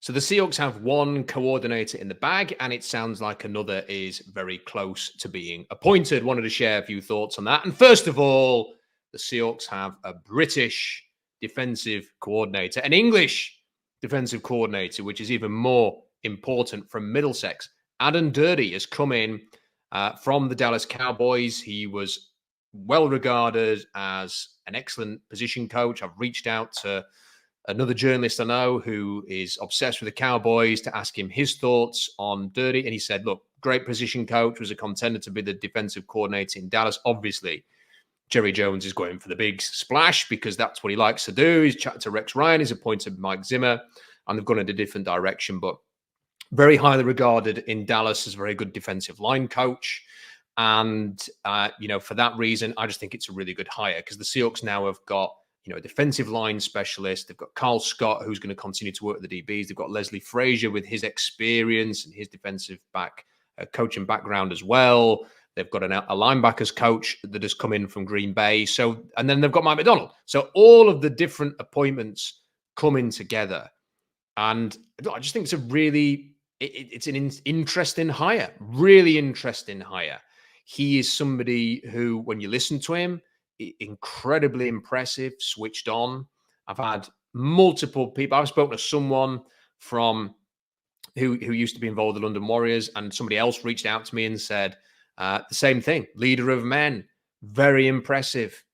So the Seahawks have one coordinator in the bag, and it sounds like another is very close to being appointed. Wanted to share a few thoughts on that. And first of all, the Seahawks have a British defensive coordinator, an English defensive coordinator, which is even more important, from Middlesex. Aden Durde has come in from the Dallas Cowboys. He was well regarded as an excellent position coach. I've reached out to another journalist I know who is obsessed with the Cowboys to ask him his thoughts on Durde. And he said, look, great position coach, was a contender to be the defensive coordinator in Dallas. Obviously, Jerry Jones is going for the big splash because that's what he likes to do. He's chatted to Rex Ryan, he's appointed Mike Zimmer, and they've gone in a different direction. But very highly regarded in Dallas as a very good defensive line coach. And, for that reason, I just think it's a really good hire because the Seahawks now have got, a defensive line specialist. They've got Carl Scott, who's going to continue to work with the DBs. They've got Leslie Frazier with his experience and his defensive coaching background as well. They've got a linebackers coach that has come in from Green Bay. And then they've got Mike McDonald. So all of the different appointments coming together. And I just think it's an interesting hire, really interesting hire. He is somebody who, when you listen to him, incredibly impressive, switched on. I've had multiple people. I've spoken to someone from who used to be involved with the London Warriors, and somebody else reached out to me and said the same thing. Leader of men, very impressive.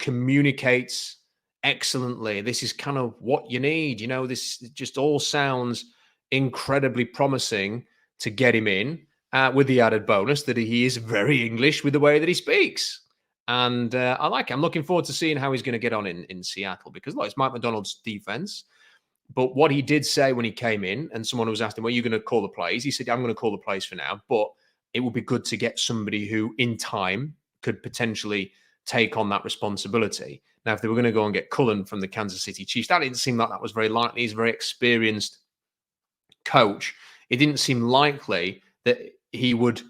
Communicates excellently. This is kind of what you need. This just all sounds incredibly promising to get him in, with the added bonus that he is very English with the way that he speaks. And I like it. I'm looking forward to seeing how he's going to get on in Seattle because, look, it's Mike McDonald's defense. But what he did say when he came in, and someone was asking, well, are you going to call the plays? He said, I'm going to call the plays for now, but it would be good to get somebody who in time could potentially take on that responsibility. Now, if they were going to go and get Cullen from the Kansas City Chiefs, that didn't seem like that was very likely. He's a very experienced coach. It didn't seem likely that he would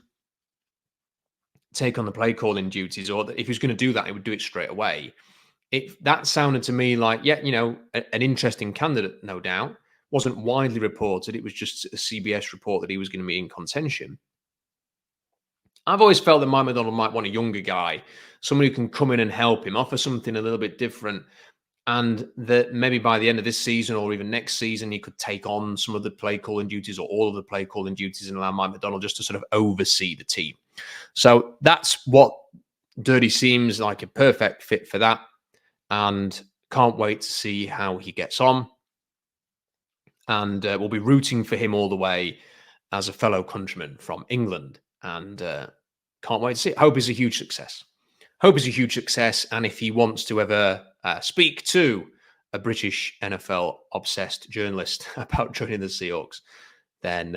take on the play calling duties, or that if he was going to do that, he would do it straight away. That sounded to me like, an interesting candidate, no doubt. Wasn't widely reported. It was just a CBS report that he was going to be in contention. I've always felt that Mike McDonald might want a younger guy, somebody who can come in and help him, offer something a little bit different, and that maybe by the end of this season or even next season, he could take on some of the play calling duties or all of the play calling duties and allow Mike McDonald just to sort of oversee the team. So that's what Durde seems like a perfect fit for that. And can't wait to see how he gets on. And we'll be rooting for him all the way as a fellow countryman from England. And can't wait to see it. Hope is a huge success. And if he wants to ever speak to a British NFL-obsessed journalist about joining the Seahawks, then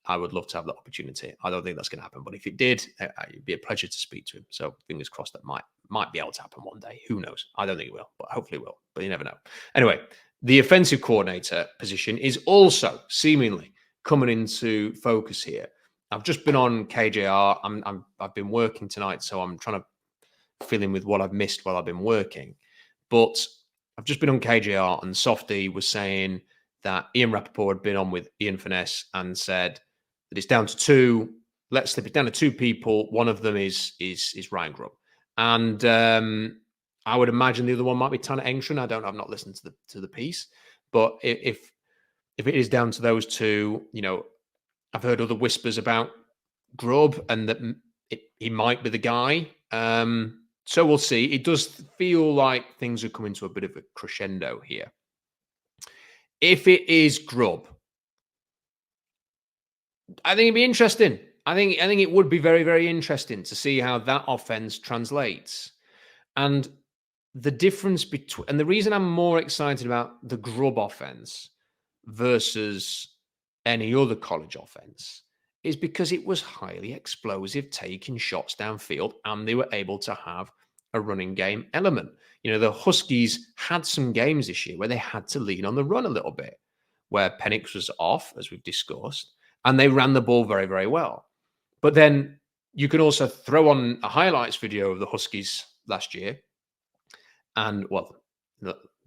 I would love to have that opportunity. I don't think that's going to happen. But if it did, it'd be a pleasure to speak to him. So fingers crossed that might be able to happen one day. Who knows? I don't think it will, but hopefully it will. But you never know. Anyway, the offensive coordinator position is also seemingly coming into focus here. I've just been on KJR. I've been working tonight, so I'm trying to fill in with what I've missed while I've been working. But I've just been on KJR, and Softy was saying that Ian Rappaport had been on with Ian Finesse and said that it's down to two. Let's slip it down to two people. One of them is Ryan Grubb, and I would imagine the other one might be Tanner Engstrand. I've not listened to the piece, but if it is down to those two, I've heard other whispers about Grubb and that he might be the guy. So we'll see. It does feel like things are coming to a bit of a crescendo here. If it is Grubb, I think it'd be interesting. I think it would be very, very interesting to see how that offense translates. And the difference between, and the reason I'm more excited about the Grubb offense versus any other college offense is because it was highly explosive, taking shots downfield, and they were able to have a running game element. The Huskies had some games this year where they had to lean on the run a little bit, where Penix was off, as we've discussed, and they ran the ball very, very well. But then you can also throw on a highlights video of the Huskies last year, and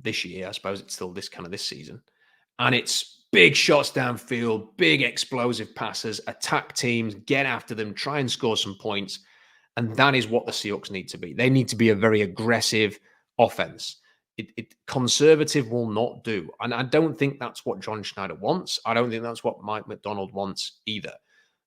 this year, I suppose it's still this season, and it's big shots downfield, big explosive passes, attack teams, get after them, try and score some points. And that is what the Seahawks need to be. They need to be a very aggressive offense. Conservative will not do. And I don't think that's what John Schneider wants. I don't think that's what Mike McDonald wants either.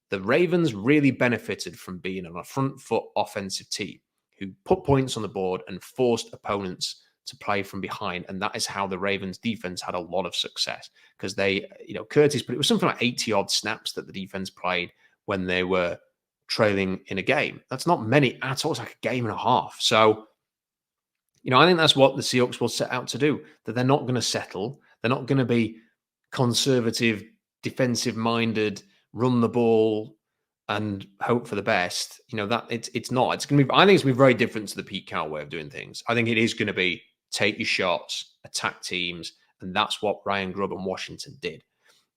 The Ravens really benefited from being on a front foot offensive team who put points on the board and forced opponents to play from behind. And that is how the Ravens defense had a lot of success because they, Curtis, but it was something like 80 odd snaps that the defense played when they were trailing in a game. That's not many at all. It's like a game and a half. So, I think that's what the Seahawks will set out to do, that they're not going to settle. They're not going to be conservative, defensive minded, run the ball and hope for the best. That it's not. It's going to be. I think it's going to be very different to the Pete Carroll way of doing things. I think it is going to be take your shots, attack teams, and that's what Ryan Grubb and Washington did.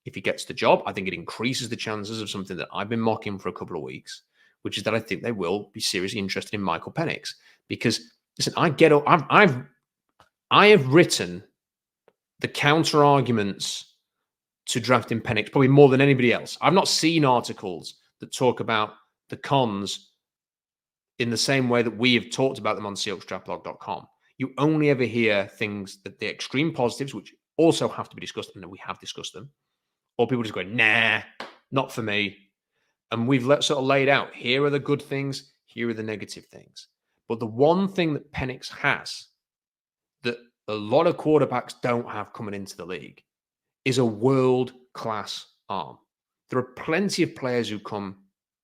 If he gets the job, I think it increases the chances of something that I've been mocking for a couple of weeks, which is that I think they will be seriously interested in Michael Penix. Because listen, I have written the counter arguments to drafting Penix probably more than anybody else. I've not seen articles that talk about the cons in the same way that we have talked about them on SeahawksDraftBlog.com. You only ever hear things that the extreme positives, which also have to be discussed, and we have discussed them, or people just going, nah, not for me. And we've sort of laid out, here are the good things, here are the negative things. But the one thing that Penix has that a lot of quarterbacks don't have coming into the league is a world-class arm. There are plenty of players who come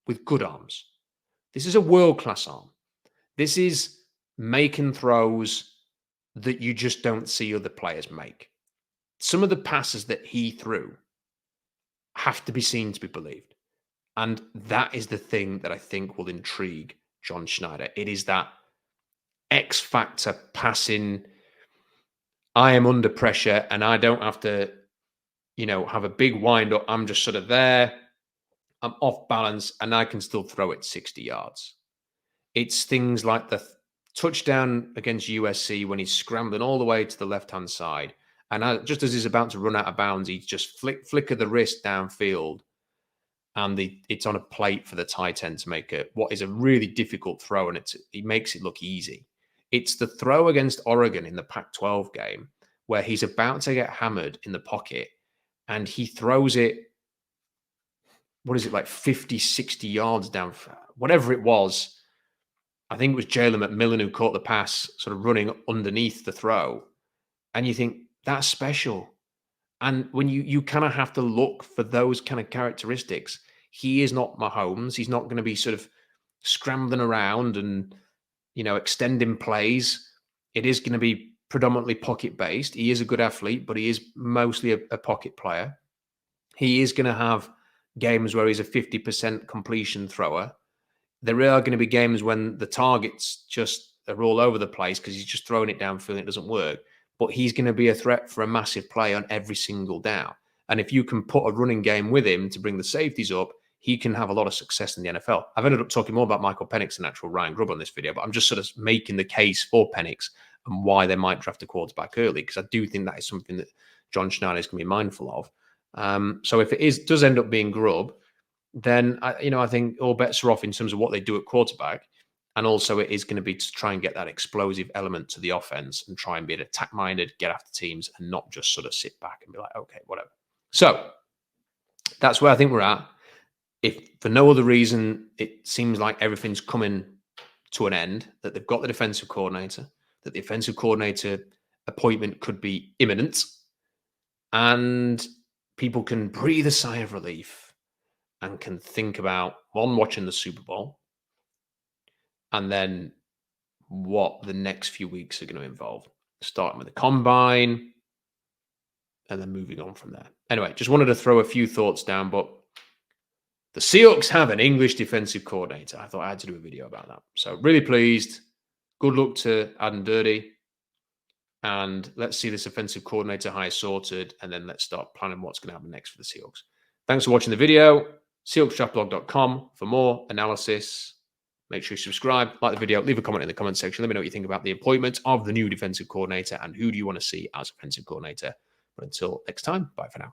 with good arms. This is a world-class arm. This is making throws that you just don't see other players make. Some of the passes that he threw have to be seen to be believed. And that is the thing that I think will intrigue John Schneider. It is that X factor passing. I am under pressure and I don't have to, have a big wind up. I'm just sort of there. I'm off balance and I can still throw it 60 yards. It's things like the touchdown against USC when he's scrambling all the way to the left-hand side. And just as he's about to run out of bounds, he just flicker the wrist downfield. And it's on a plate for the tight end to make what is a really difficult throw. And he makes it look easy. It's the throw against Oregon in the Pac-12 game where he's about to get hammered in the pocket. And he throws it, like 50, 60 yards down, whatever it was. I think it was Jalen McMillan who caught the pass, sort of running underneath the throw. And you think, that's special. And when you kind of have to look for those kind of characteristics, he is not Mahomes. He's not going to be sort of scrambling around and, extending plays. It is going to be predominantly pocket-based. He is a good athlete, but he is mostly a pocket player. He is going to have games where he's a 50% completion thrower. There are going to be games when the targets just are all over the place because he's just throwing it downfield and it doesn't work. But he's going to be a threat for a massive play on every single down. And if you can put a running game with him to bring the safeties up, he can have a lot of success in the NFL. I've ended up talking more about Michael Penix than actual Ryan Grubb on this video, but I'm just sort of making the case for Penix and why they might draft a quarterback early, because I do think that is something that John Schneider is going to be mindful of. So if it does end up being Grubb, then I think all bets are off in terms of what they do at quarterback. And also it is going to be to try and get that explosive element to the offense and try and be attack-minded, get after teams, and not just sort of sit back and be like, okay, whatever. So that's where I think we're at. If for no other reason, it seems like everything's coming to an end, that they've got the defensive coordinator, that the offensive coordinator appointment could be imminent, and people can breathe a sigh of relief and can think about, one, watching the Super Bowl, and then what the next few weeks are going to involve, starting with the combine and then moving on from there. Anyway, just wanted to throw a few thoughts down, but the Seahawks have an English defensive coordinator. I thought I had to do a video about that. So really pleased. Good luck to Aden Durde. And let's see this offensive coordinator hire sorted, and then let's start planning what's going to happen next for the Seahawks. Thanks for watching the video. SeahawksDraftBlog.com for more analysis. Make sure you subscribe, like the video, leave a comment in the comment section. Let me know what you think about the appointment of the new defensive coordinator and who do you want to see as offensive coordinator. But until next time, bye for now.